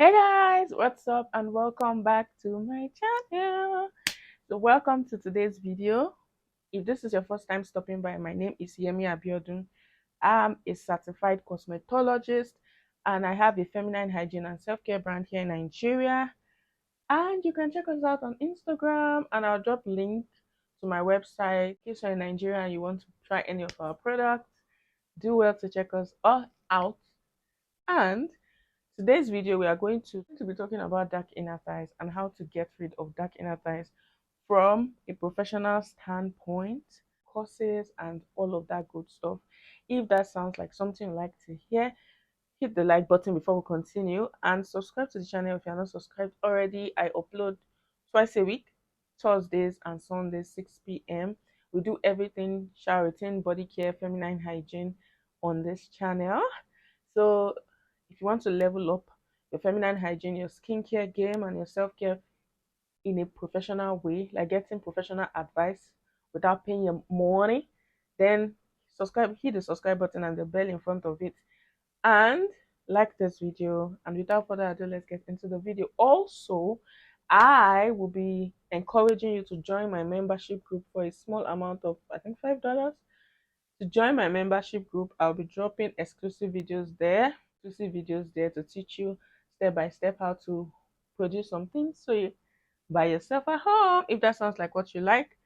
Hey guys, what's up and welcome back to my channel. So welcome to today's video. If this is your first time stopping by, my name is Yemi Abiodun. I'm a certified cosmetologist and I have a feminine hygiene and self-care brand here in Nigeria. And you can check us out on Instagram and I'll drop link to my website. In case you're in Nigeria and you want to try any of our products, do well to check us all out. And today's video, we are going to be talking about dark inner thighs and how to get rid of dark inner thighs from a professional standpoint, causes, and all of that good stuff. If that sounds like something you'd like to hear, hit the like button before we continue and subscribe to the channel if you're not subscribed already. I upload twice a week, Thursdays and Sundays, 6 p.m. We do everything shower routine, body care, feminine hygiene on this channel. So if you want to level up your feminine hygiene, your skincare game, and your self-care in a professional way, like getting professional advice without paying your money, then subscribe, hit the subscribe button and the bell in front of it, and like this video. And without further ado, let's get into the video. Also, I will be encouraging you to join my membership group for a small amount of, I think, $5. To join my membership group, I'll be dropping exclusive videos there to teach you step by step how to produce some things so you by yourself at home. If that sounds like what you like,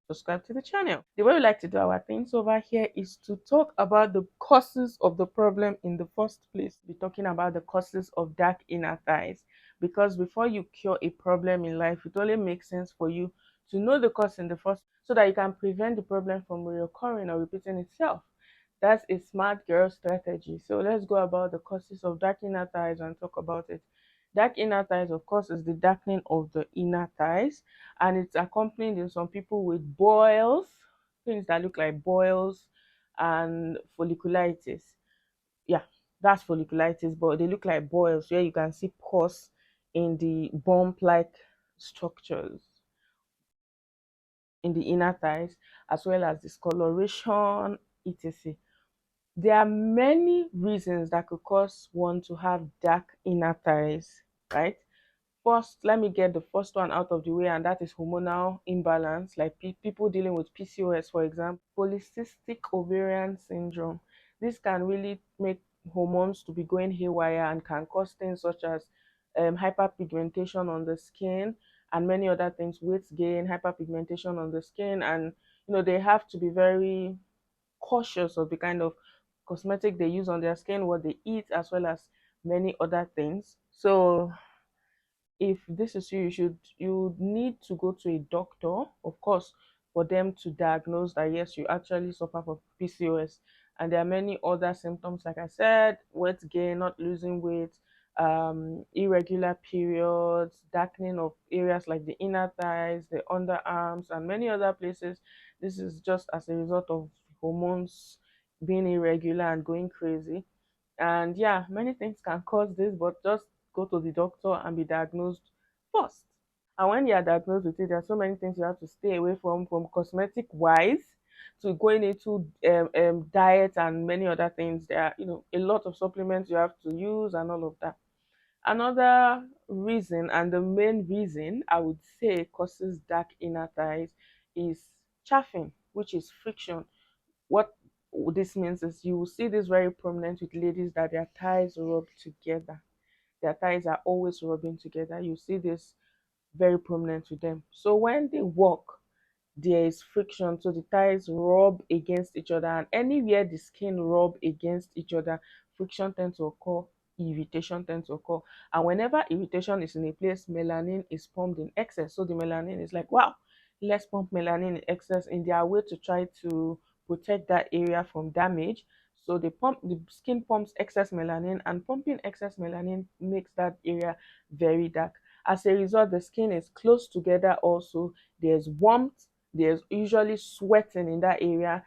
subscribe to the channel. The way we like to do our things over here is to talk about the causes of the problem in the first place. We're talking about the causes of dark inner thighs, because before you cure a problem in life, it only makes sense for you to know the cause in the first, so that you can prevent the problem from reoccurring or repeating itself. That's a smart girl strategy. So let's go about the causes of dark inner thighs and talk about it. Dark inner thighs, of course, is the darkening of the inner thighs, and it's accompanied in some people with boils, things that look like boils, and folliculitis. Yeah, that's folliculitis, but they look like boils where you can see pus in the bump-like structures in the inner thighs, as well as discoloration, etc. There are many reasons that could cause one to have dark inner thighs, right? First, let me get the first one out of the way, and that is hormonal imbalance, like people dealing with PCOS, for example, polycystic ovarian syndrome. This can really make hormones to be going haywire and can cause things such as hyperpigmentation on the skin and many other things, weight gain, hyperpigmentation on the skin, and they have to be very cautious of the kind of cosmetic they use on their skin, what they eat, as well as many other things. So if this is you, you need to go to a doctor, of course, for them to diagnose that yes, you actually suffer from PCOS. And there are many other symptoms, like I said: weight gain, not losing weight, irregular periods, darkening of areas like the inner thighs, the underarms, and many other places. This is just as a result of hormones being irregular and going crazy. And yeah, many things can cause this, but just go to the doctor and be diagnosed first. And when you are diagnosed with it, there are so many things you have to stay away from cosmetic wise to going into diet and many other things. There are, a lot of supplements you have to use and all of that. Another reason, and the main reason I would say causes dark inner thighs, is chaffing, which is friction. What this means is you will see this very prominent with ladies, that their thighs rub together. Their thighs are always rubbing together. You see this very prominent with them. So when they walk, there is friction, so the thighs rub against each other, and anywhere the skin rub against each other, friction tends to occur, irritation tends to occur. And whenever irritation is in a place, melanin is pumped in excess. So the melanin is like, wow, let's pump melanin in excess in their way to try to protect that area from damage. So the skin pumps excess melanin, and pumping excess melanin makes that area very dark. As a result, the skin is close together. Also, there's warmth, there's usually sweating in that area,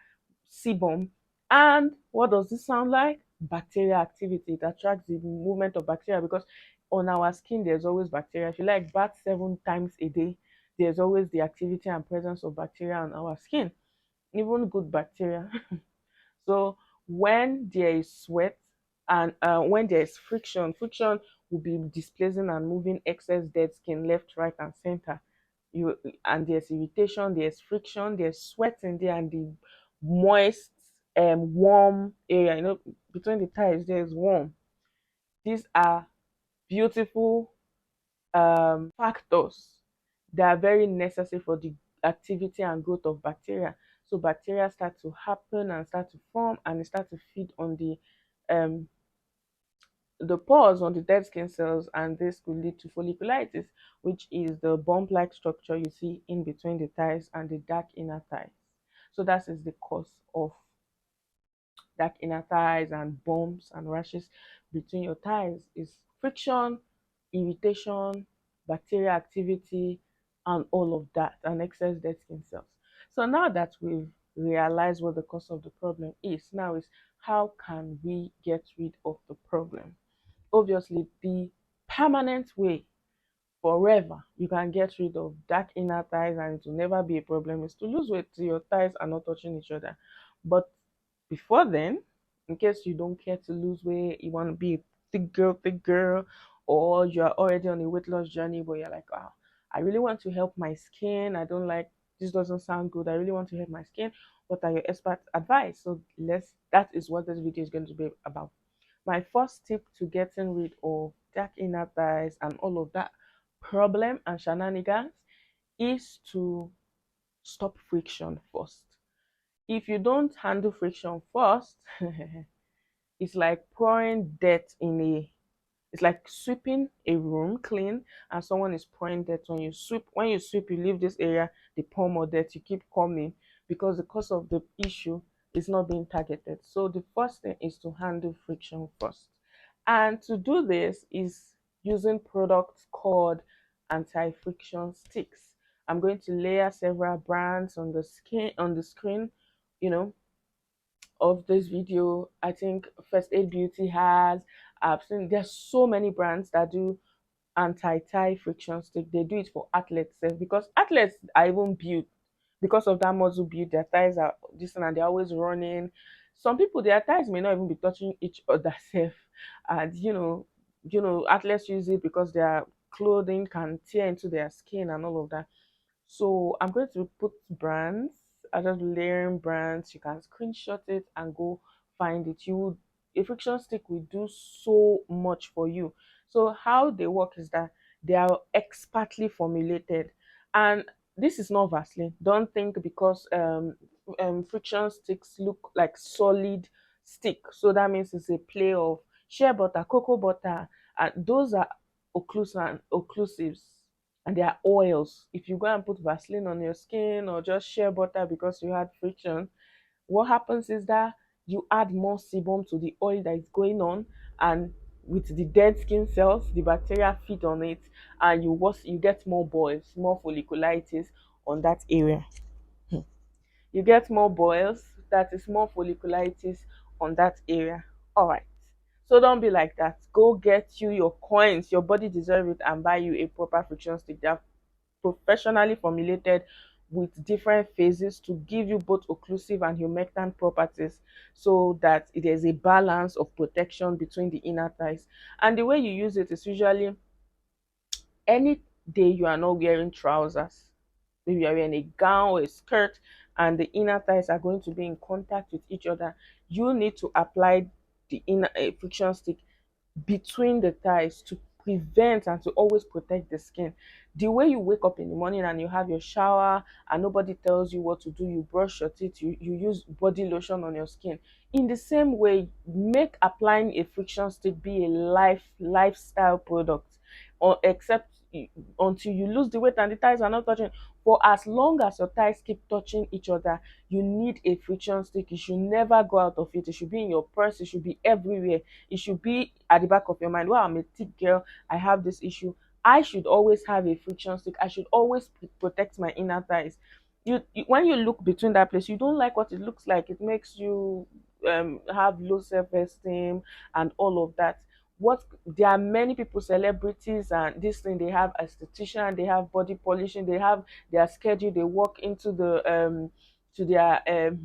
sebum. And what does this sound like? Bacterial activity. It attracts the movement of bacteria, because on our skin there's always bacteria. If you like bath 7 times a day, there's always the activity and presence of bacteria on our skin, even good bacteria. So when there is sweat and when there is friction will be displacing and moving excess dead skin left, right, and center. You and there's irritation, there's friction, there's sweating there, and the moist, warm area. Between the thighs, there's warm. These are beautiful factors that are very necessary for the activity and growth of bacteria. So bacteria start to happen and start to form, and they start to feed on um, the pores on the dead skin cells, and this could lead to folliculitis, which is the bump-like structure you see in between the thighs and the dark inner thighs. So that is the cause of dark inner thighs and bumps and rashes between your thighs is friction, irritation, bacterial activity, and all of that, and excess dead skin cells. So now that we've realized what the cause of the problem is, now is how can we get rid of the problem? Obviously, the permanent way forever you can get rid of dark inner thighs and it will never be a problem is to lose weight till your thighs are not touching each other. But before then, in case you don't care to lose weight, you want to be a thick girl, or you're already on a weight loss journey, but you're like, oh, I really want to help my skin. I don't like this, doesn't sound good. I really want to help my skin. What are your expert advice? So that is what this video is going to be about. My first tip to getting rid of dark inner thighs and all of that problem and shenanigans is to stop friction first. If you don't handle friction first, it's like pouring dirt in a it's like sweeping a room clean and someone is pouring dirt on you. When you sweep, you leave this area, they pour more dirt, you keep coming because the cause of the issue is not being targeted. So the first thing is to handle friction first. And to do this is using products called anti-friction sticks. I'm going to layer several brands on the screen, you know, of this video. I think First Aid Beauty has. I've seen there's so many brands that do anti-tie friction stick. They do it for athletes because athletes are even built because of that muscle build. Their thighs are distant and they're always running. Some people, their thighs may not even be touching each other safe, and athletes use it because their clothing can tear into their skin and all of that. So I'm going to put brands. I just layering brands. You can screenshot it and go find it. A friction stick will do so much for you. So how they work is that they are expertly formulated, and this is not Vaseline. Don't think because friction sticks look like solid stick, so that means it's a play of shea butter, cocoa butter, and those are occlusives, and they are oils. If you go and put Vaseline on your skin or just shea butter because you had friction, what happens is that you add more sebum to the oil that is going on, and with the dead skin cells, the bacteria feed on it, and you get more boils, more folliculitis on that area. You get more boils, that is more folliculitis on that area. All right. So don't be like that. Go get you your coins. Your body deserves it, and buy you a proper friction stick. They are professionally formulated with different phases to give you both occlusive and humectant properties so that there's a balance of protection between the inner thighs. And the way you use it is usually any day you are not wearing trousers, maybe you're wearing a gown or a skirt, and the inner thighs are going to be in contact with each other, you need to apply the inner friction stick between the thighs to prevent and to always protect the skin. The way you wake up in the morning and you have your shower and nobody tells you what to do, you brush your teeth, you use body lotion on your skin. In the same way, make applying a friction stick be a lifestyle product, or except until you lose the weight and the thighs are not touching. For as long as your thighs keep touching each other, you need a friction stick. You should never go out of it. It should be in your purse. It should be everywhere. It should be at the back of your mind. Well, I'm a thick girl. I have this issue. I should always have a friction stick. I should always protect my inner thighs. When you look between that place, you don't like what it looks like. It makes you have low self-esteem and all of that. What There are many people, celebrities and this thing, they have esthetician, they have body polishing, they have their schedule, they walk into the to their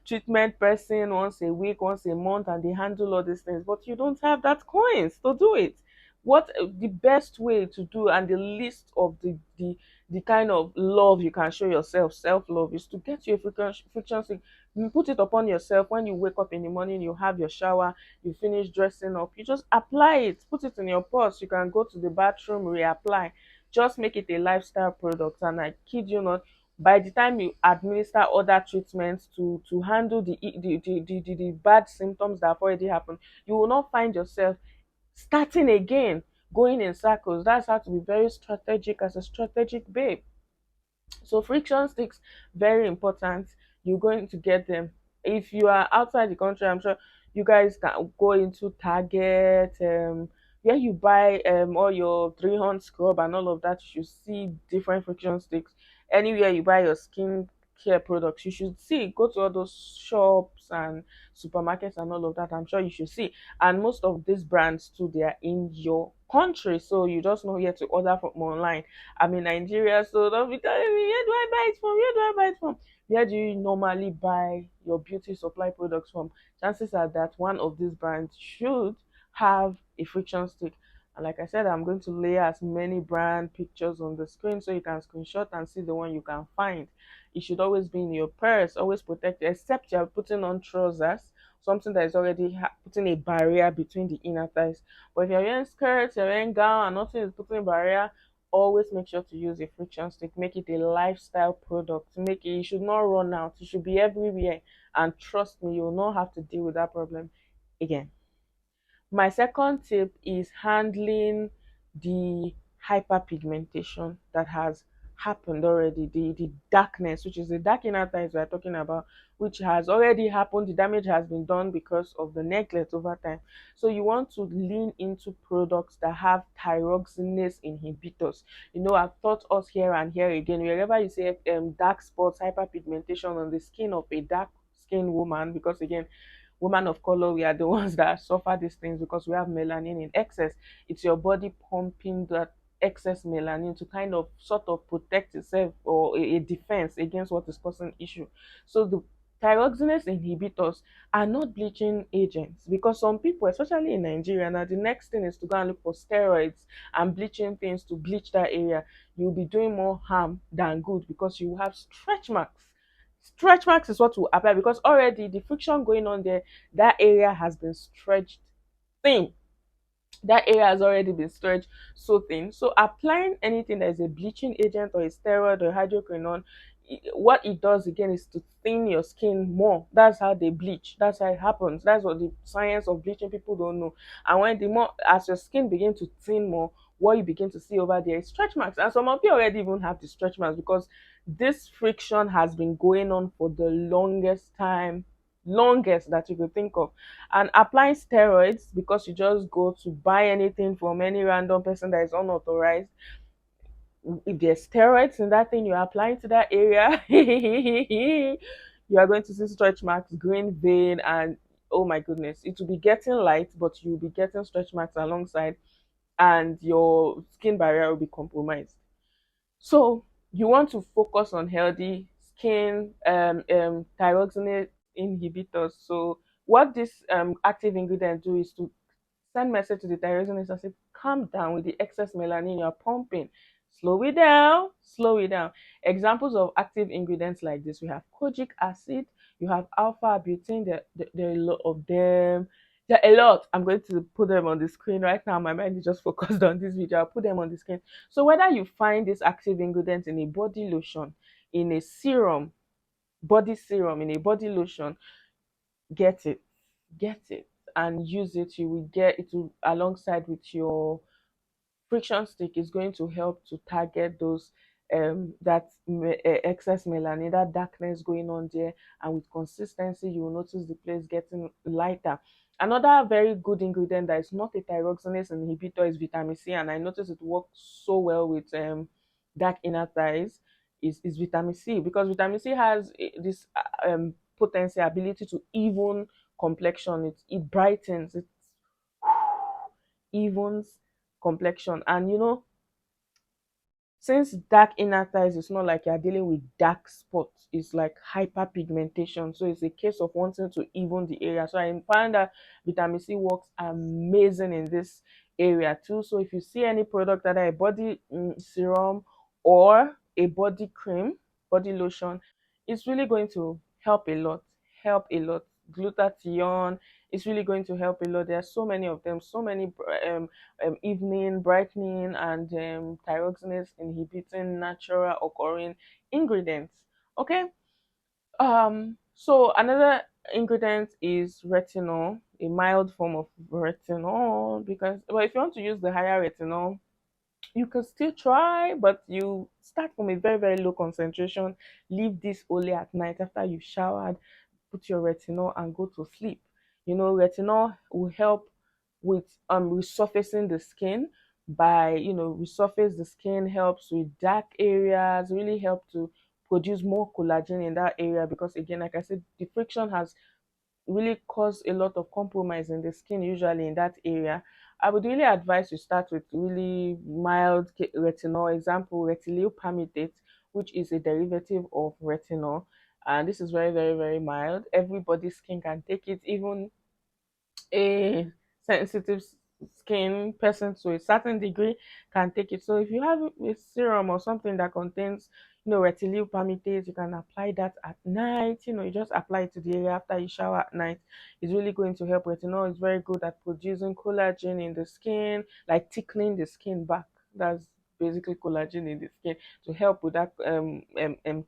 treatment person once a week, once a month, and they handle all these things. But you don't have that coins to do it. what the best way to do, and the list of the kind of love you can show yourself, self-love, is to get you a friction stick. You put it upon yourself when you wake up in the morning, you have your shower, you finish dressing up, you just apply it, put it in your purse. You can go to the bathroom, reapply. Just make it a lifestyle product, and I kid you not, by the time you administer other treatments to handle the bad symptoms that have already happened, you will not find yourself starting again, going in circles. That's how to be very strategic as a strategic babe. So friction sticks, very important. You're going to get them. If you are outside the country, I'm sure you guys can go into Target, where you buy all your 300 scrub and all of that. You should see different friction sticks. Anywhere you buy your skin care products, you should see. Go to all those shops and supermarkets and all of that. I'm sure you should see. And most of these brands too, they are in your country, so you just know where to order from online. I'm in Nigeria, so don't be telling me, where do I buy it from? Where do I buy it from? Where do you normally buy your beauty supply products from? Chances are that one of these brands should have a friction stick. And like I said, I'm going to lay as many brand pictures on the screen so you can screenshot and see the one you can find. It should always be in your purse, always protected, except you're putting on trousers, something that is already putting a barrier between the inner thighs. But if you're wearing skirts, you're wearing gown, and nothing is putting a barrier, always make sure to use a friction stick. Make it a lifestyle product. Make it, you should not run out. It should be everywhere. And trust me, you will not have to deal with that problem again. My second tip is handling the hyperpigmentation that has happened already, the darkness, which is the dark inner thighs we're talking about, which has already happened. The damage has been done because of the neglect over time. So you want to lean into products that have thyroxinase inhibitors. I've taught us here and here again, wherever you say dark spots, hyperpigmentation on the skin of a dark skinned woman, because again, women of color, we are the ones that suffer these things because we have melanin in excess. It's your body pumping that excess melanin to kind of sort of protect itself, or a defense against what is causing issue. So the thyroxinase inhibitors are not bleaching agents, because some people, especially in Nigeria, now the next thing is to go and look for steroids and bleaching things to bleach that area. You'll be doing more harm than good, because you have stretch marks. Stretch marks is what will apply, because already the friction going on there, that area has been stretched thin. That area has already been stretched so thin. So applying anything that is a bleaching agent or a steroid or hydroquinone, what it does again is to thin your skin more. That's how they bleach. That's how it happens. That's what the science of bleaching people don't know. And when the more, as your skin begins to thin more, what you begin to see over there is stretch marks. And some of you already even have the stretch marks, because this friction has been going on for the longest time, longest that you could think of. And applying steroids, because you just go to buy anything from any random person that is unauthorized, if there's steroids in that thing you're applying to that area, you are going to see stretch marks, green vein, and oh my goodness, it will be getting light, but you'll be getting stretch marks alongside, and your skin barrier will be compromised. So you want to focus on healthy skin, thyroxine inhibitors. So what this active ingredient do is to send message to the thyroxine and say, calm down with the excess melanin you're pumping. Slow it down, slow it down. Examples of active ingredients like this: we have kojic acid, you have alpha butane, there are a lot of them. There are a lot. I'm going to put them on the screen right now. My mind is just focused on this video. I'll put them on the screen. So whether you find this active ingredient in a body lotion, in a serum, body serum, in a body lotion, get it, get it, and use it. You will get it to, alongside with your friction stick, is going to help to target those excess melanin, that darkness going on there. And with consistency, you will notice the place getting lighter. Another very good ingredient that is not a thyroxinase inhibitor is vitamin C, and I noticed it works so well with dark inner thighs. Is vitamin C, because vitamin C has this potency, ability to even complexion. It brightens, it evens complexion. And since dark inner thighs, it's not like you're dealing with dark spots, it's like hyperpigmentation. So it's a case of wanting to even the area. So I find that vitamin C works amazing in this area too. So if you see any product, either a body serum or a body cream, body lotion, it's really going to help a lot. Help a lot. Glutathione is really going to help a lot. There are so many of them, so many evening brightening and thyroxinase inhibiting natural occurring ingredients. Okay. So another ingredient is retinol, a mild form of retinol. Because, well, if you want to use the higher retinol, you can still try, but you start from a very, very low concentration. Leave this only at night after you've showered, put your retinol and go to sleep. Retinol will help with resurfacing the skin. By resurface the skin, helps with dark areas, really help to produce more collagen in that area, because again, like I said, the friction has really cause a lot of compromise in the skin, usually in that area. I would really advise you start with really mild retinol. Example, retinol palmitate, which is a derivative of retinol. And this is very, very, very mild. Everybody's skin can take it, even a sensitive skin person to a certain degree can take it. So if you have a serum or something that contains, retinol palmitate, you can apply that at night. You just apply it to the area after you shower at night. It's really going to help. Retinol is very good at producing collagen in the skin, like thickening the skin back. That's basically collagen in the skin, to help with that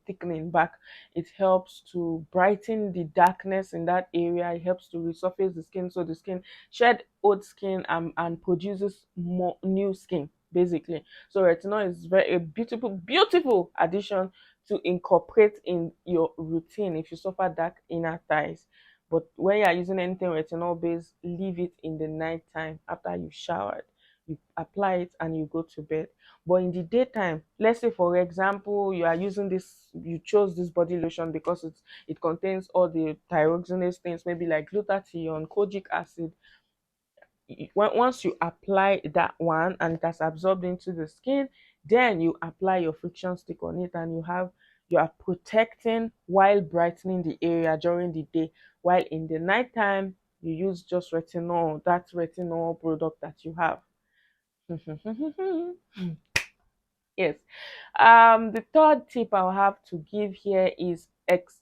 thickening back. It helps to brighten the darkness in that area. It helps to resurface the skin, so the skin shed old skin and produces more new skin, basically. So retinol is very a beautiful, beautiful addition to incorporate in your routine if you suffer dark inner thighs. But when you are using anything retinol based, leave it in the night time after you showered. You apply it and you go to bed. But in the daytime, let's say for example, you are using this, you chose this body lotion because it contains all the thyroxinase things, maybe like glutathione, kojic acid. Once you apply that one and it has absorbed into the skin, then you apply your friction stick on it, and you are protecting while brightening the area during the day. While in the nighttime, you use just retinol, that retinol product that you have. Yes. The third tip I'll have to give here is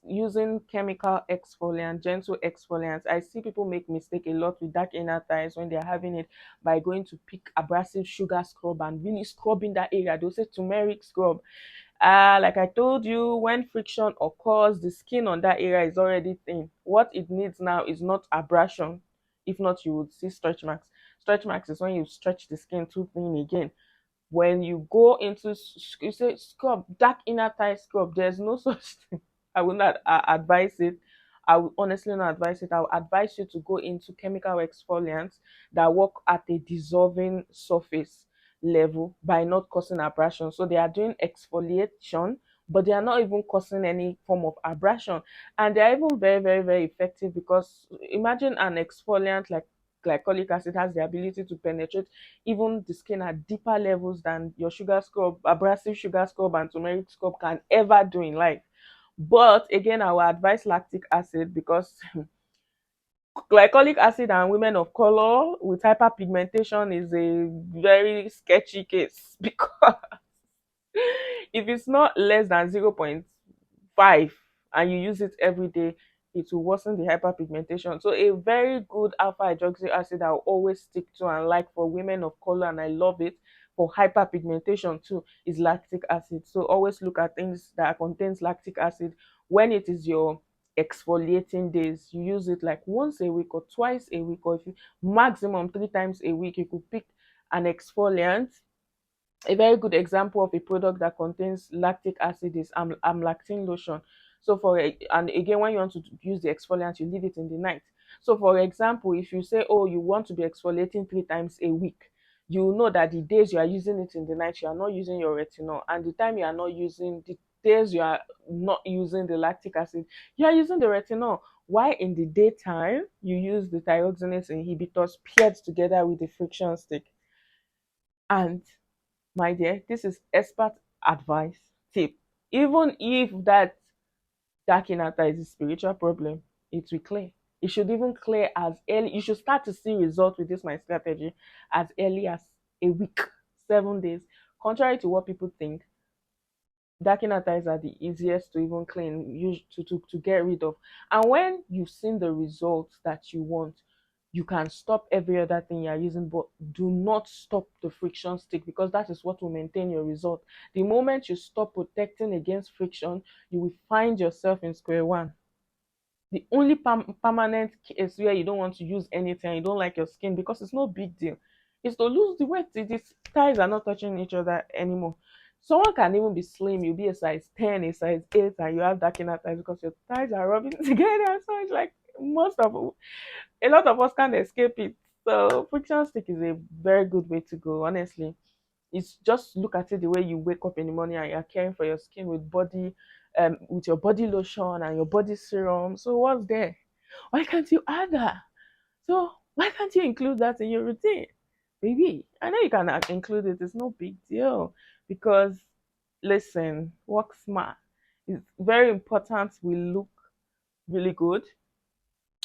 using chemical exfoliant, gentle exfoliants. I see people make mistake a lot with dark inner thighs when they're having it, by going to pick abrasive sugar scrub and really scrubbing that area. They'll say turmeric scrub. Like I told you, when friction occurs, the skin on that area is already thin. What it needs now is not abrasion. If not, you would see stretch marks. Stretch marks is when you stretch the skin too thin again. When you go into you say scrub, dark inner thigh scrub, there's no such thing. I will not advise it. I will honestly not advise it. I will advise you to go into chemical exfoliants that work at a dissolving surface level by not causing abrasion. So they are doing exfoliation, but they are not even causing any form of abrasion. And they are even very, very, very effective, because imagine an exfoliant like glycolic acid has the ability to penetrate even the skin at deeper levels than your sugar scrub, abrasive sugar scrub, and turmeric scrub can ever do in life. But again, I will advise lactic acid, because glycolic acid and women of color with hyperpigmentation is a very sketchy case because if it's not less than 0.5 and you use it every day, it will worsen the hyperpigmentation. So a very good alpha hydroxy acid I will always stick to and like for women of color, and I love it for hyperpigmentation too, is lactic acid. So always look at things that contains lactic acid. When it is your exfoliating days, you use it like once a week or twice a week, or if you maximum 3 times a week. You could pick an exfoliant. A very good example of a product that contains lactic acid is amlactin lotion. So and again, when you want to use the exfoliant, you leave it in the night. So for example, if you say, oh, you want to be exfoliating 3 times a week, you know that the days you are using it in the night, you are not using your retinol, and the time you are not using the days you are not using the lactic acid, you are using the retinol. Why in the daytime you use the thyroxinase inhibitors paired together with the friction stick. And my dear, this is expert advice tip. Even if that dark inner thigh is a spiritual problem, it will clear. It should even clear as early. You should start to see results with this my strategy as early as a week, 7 days. Contrary to what people think, darkening ties are the easiest to even clean, to get rid of. And when you've seen the results that you want, you can stop every other thing you're using, but do not stop the friction stick, because that is what will maintain your result. The moment you stop protecting against friction, you will find yourself in square one. The only permanent case where you don't want to use anything, you don't like your skin, because it's no big deal, is to lose the weight. These ties are not touching each other anymore. Someone can even be slim, you'll be a size 10, a size 8, and you have dark inner thighs because your thighs are rubbing together. So it's like a lot of us can't escape it. So friction stick is a very good way to go, honestly. It's just look at it the way you wake up in the morning and you're caring for your skin with with your body lotion and your body serum. So what's there? Why can't you add that? So why can't you include that in your routine? Baby, I know you can include it. It's no big deal, because listen, work smart. It's very important we look really good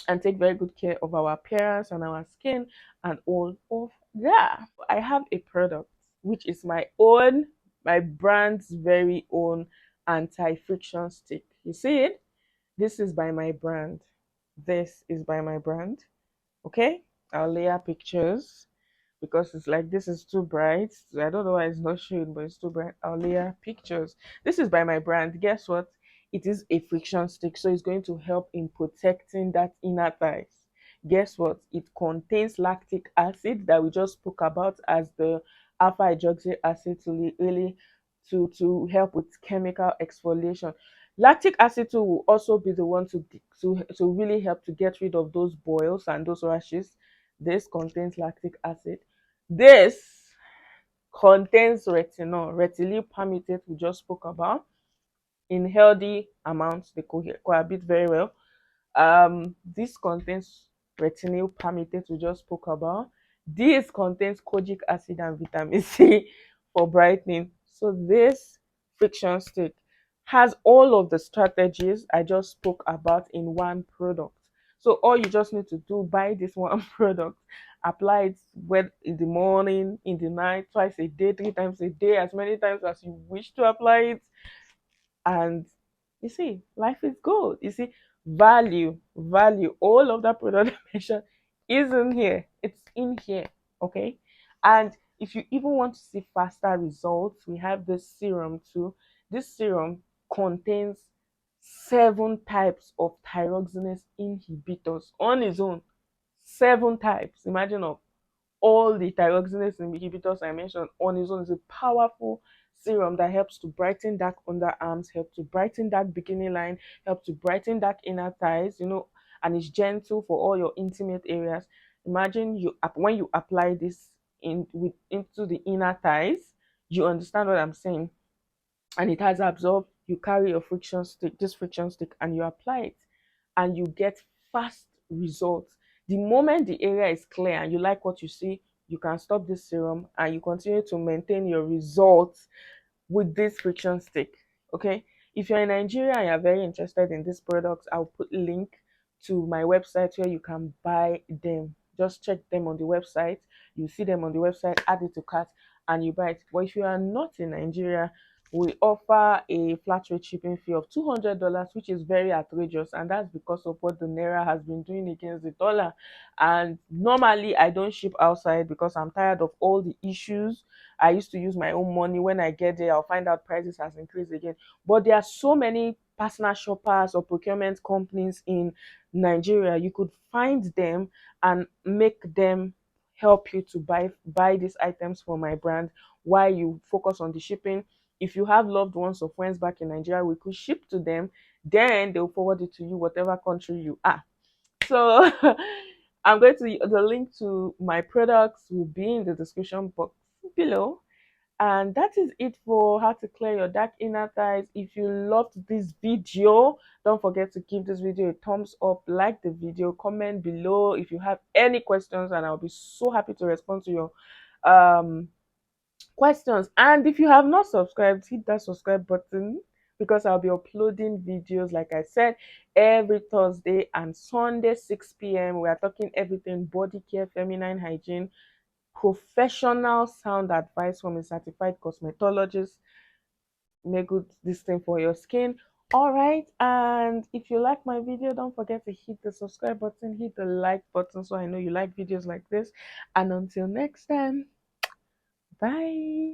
and take very good care of our appearance and our skin and all of that. I have a product which is my brand's very own anti-friction stick. You see it? This is by my brand. This is by my brand. Okay? I'll layer pictures because it's like this is too bright. I don't know why it's not showing, but it's too bright. I'll layer pictures. This is by my brand. Guess what? It is a friction stick, so it's going to help in protecting that inner thighs. Guess what? It contains lactic acid that we just spoke about as the alpha hydroxy acid to really to help with chemical exfoliation. Lactic acid too will also be the one to really help to get rid of those boils and those rashes. This contains lactic acid. This contains retinol, retinol palmitate we just spoke about in healthy amounts. They cohabit very well. This contains retinol palmitate we just spoke about. This contains kojic acid and vitamin C for brightening. So this friction stick has all of the strategies I just spoke about in one product. So all you just need to do, buy this one product, apply it when in the morning, in the night, twice a day, 3 times a day, as many times as you wish to apply it, and you see life is good. You see, value, all of that product mention is in here. It's in here. Okay. And if you even want to see faster results, we have this serum too. This serum contains 7 types of thyroxinase inhibitors on its own. 7 types. Imagine of all the thyroxinase inhibitors I mentioned on its own. Is a powerful serum that helps to brighten dark underarms, help to brighten dark bikini line, help to brighten dark inner thighs, and it's gentle for all your intimate areas. Imagine when you apply this into the inner thighs, you understand what I'm saying, and it has absorbed. You carry your friction stick, and you apply it, and you get fast results. The moment the area is clear and you like what you see, you can stop this serum and you continue to maintain your results with this friction stick. Okay. If you're in Nigeria and you're very interested in these products, I'll put link to my website where you can buy them. Just check them on the website. You see them on the website, add it to cart, and you buy it. But if you are not in Nigeria, we offer a flat rate shipping fee of $200, which is very outrageous, and that's because of what the naira has been doing against the dollar. And normally, I don't ship outside because I'm tired of all the issues. I used to use my own money. When I get there, I'll find out prices has increased again. But there are so many personal shoppers or procurement companies in Nigeria. You could find them and make them help you to buy these items for my brand while you focus on the shipping. If you have loved ones or friends back in Nigeria, we could ship to them. Then they'll forward it to you, whatever country you are. So I'm going to the link to my products will be in the description box below. And that is it for how to clear your dark inner thighs. If you loved this video, don't forget to give this video a thumbs up, like the video, comment below if you have any questions, and I'll be so happy to respond to your questions. And if you have not subscribed, hit that subscribe button because I'll be uploading videos, like I said, every Thursday and Sunday, 6 p.m. We are talking everything body care, feminine hygiene, professional sound advice from a certified cosmetologist. Make good this thing for your skin. All right, and if you like my video, don't forget to hit the subscribe button, hit the like button, so I know you like videos like this. And until next time, bye.